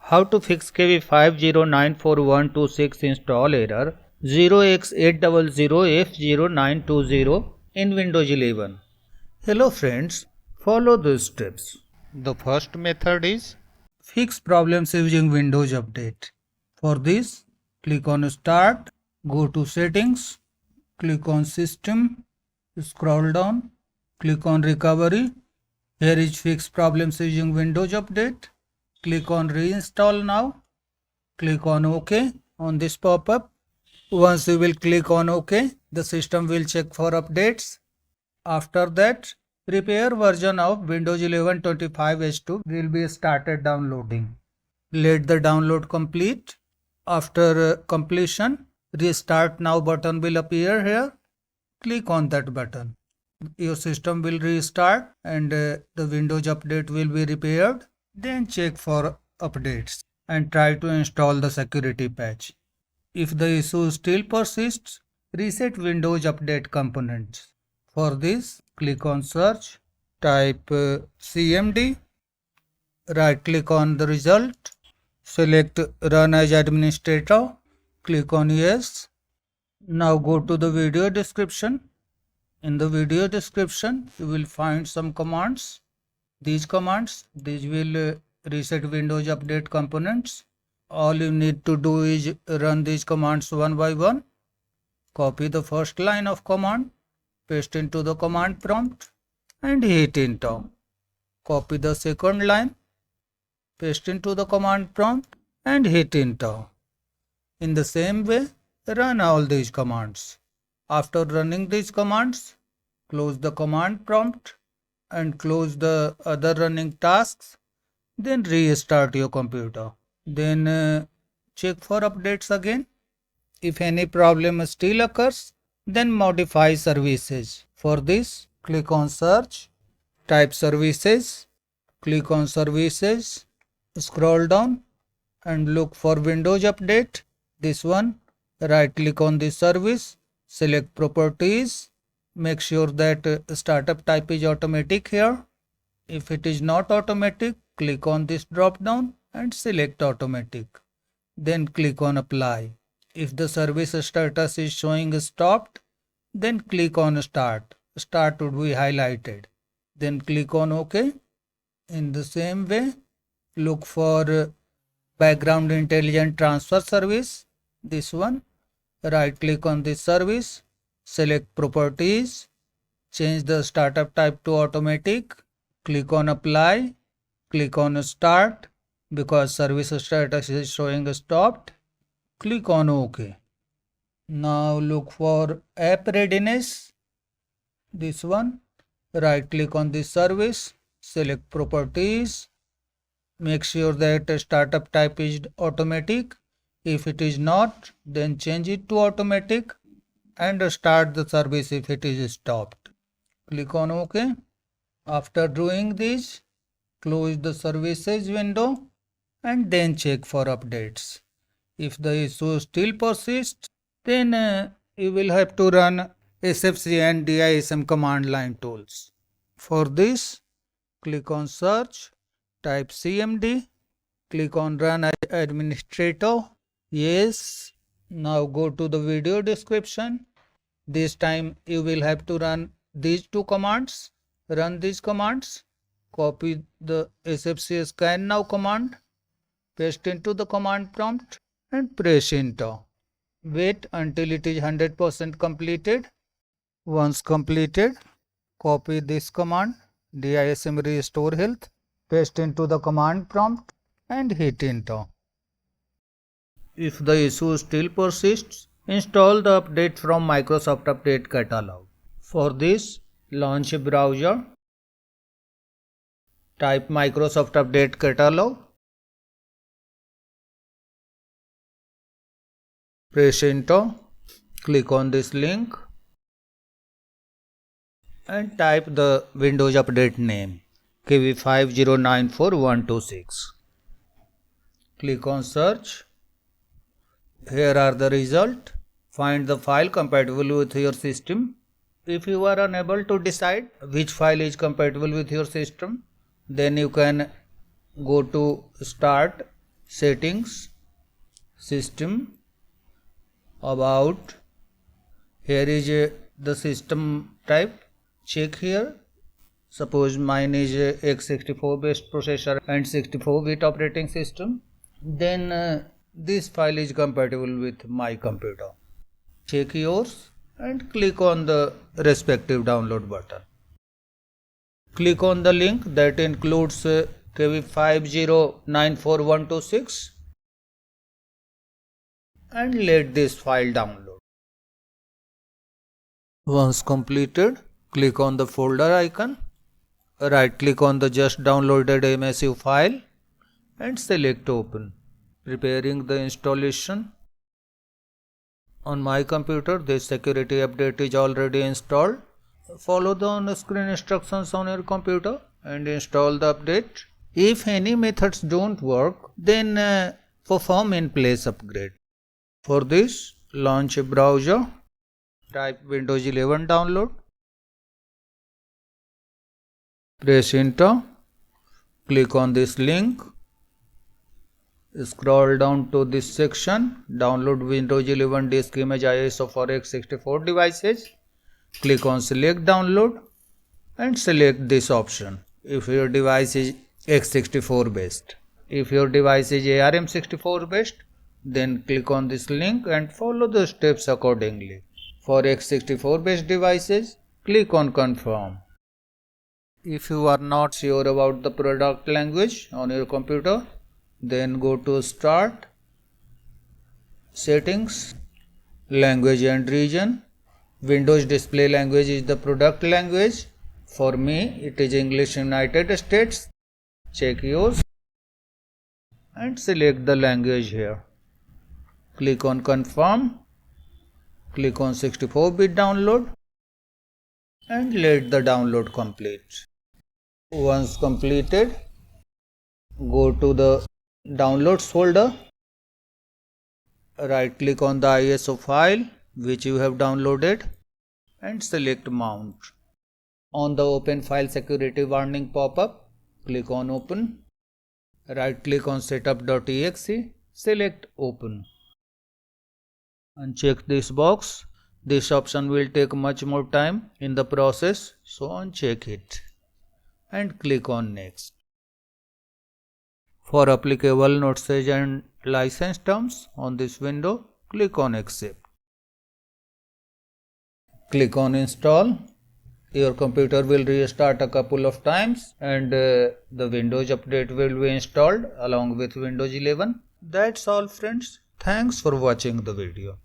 How to fix KB5094126 install error 0x800f0920 in Windows 11. Hello friends, follow these steps. The first method is fix problems using Windows Update. For this, click on Start, go to Settings, click on System, scroll down, click on Recovery. Here is Fix Problems using Windows Update. Click on Reinstall Now. Click on OK on this pop-up. Once you will click on OK, the system will check for updates. After that, prepare version of Windows 11 25H2 will be started downloading. Let the download complete. After completion, Restart Now button will appear here. Click on that button. Your system will restart and the Windows update will be repaired. Then check for updates and try to install the security patch. If the issue still persists, reset Windows Update components. For this, click on Search, type CMD, right click on the result, select Run as Administrator, click on Yes. Now go to the video description. In the video description, you will find some commands. These will reset Windows Update components. All you need to do is run these commands one by one. Copy the first line of command, paste into the command prompt and hit enter. Copy the second line, paste into the command prompt and hit enter. In the same way, run all these commands. After running these commands, close the command prompt and close the other running tasks. Then restart your computer. Then check for updates again. If any problem still occurs, then modify services. For this, click on Search, type Services, click on Services, scroll down and look for Windows Update. This one, right click on this service, select Properties, make sure that startup type is automatic here. If it is not automatic, click on this drop down and select Automatic. Then click on Apply. If the service status is showing stopped, then click on Start. Start would be highlighted. Then click on OK. In the same way, look for Background Intelligent Transfer Service. This one. Right click on this service, select Properties, change the startup type to Automatic, click on Apply, click on Start. Because service status is showing stopped, click on OK. Now look for App Readiness. This one. Right click on this service, select Properties, make sure that startup type is automatic. If it is not, then change it to automatic and start the service if it is stopped. Click on OK. After doing this, close the services window and then check for updates. If the issue still persists, then you will have to run SFC and DISM command line tools. For this, click on Search, type CMD, click on Run as Administrator. Yes. Now go to the video description. This time you will have to run these two commands. Run these commands. Copy the SFC SCANNOW command, paste into the command prompt and press enter. Wait until it is 100% completed. Once completed, copy this command, DISM Restorehealth, paste into the command prompt and hit enter. If the issue still persists, install the update from Microsoft Update Catalog. For this, launch a browser, type Microsoft Update Catalog, press enter, click on this link and type the Windows Update name KB5094126. Click on Search. Here are the results. Find the file compatible with your system. If you are unable to decide which file is compatible with your system, then you can go to Start, settings, system, about. Here is the system type. Check here. Suppose mine is a x64 based processor and 64-bit operating system. Then this file is compatible with my computer. Check yours and click on the respective download button. Click on the link that includes KB5094126 and let this file download. Once completed, click on the folder icon. Right click on the just downloaded massive file and select open. Preparing the installation. On my computer, this security update is already installed. Follow the on-screen instructions on your computer and install the update. If any methods don't work, then perform in-place upgrade. For this, launch a browser. Type Windows 11 download. Press enter. Click on this link. Scroll down to this section. Download Windows 11 disk image ISO for x64 devices. Click on select download and select this option if your device is x64 based. If your device is ARM64 based, then click on this link and follow the steps accordingly. For x64 based devices, click on confirm. If you are not sure about the product language on your computer, then go to Start, Settings, Language and Region. Windows display language is the product language. For me, it is English United States. Check yours and select the language here. Click on Confirm. Click on 64-bit download and let the download complete. Once completed, go to the Downloads folder. Right click on the ISO file which you have downloaded and select Mount. On the Open File Security warning pop-up, click on Open. Right click on setup.exe, select Open. Uncheck this box. This option will take much more time in the process, so uncheck it and click on Next. For applicable notices and license terms on this window, click on Accept. Click on Install. Your computer will restart a couple of times and the Windows update will be installed along with Windows 11. That's all friends. Thanks for watching the video.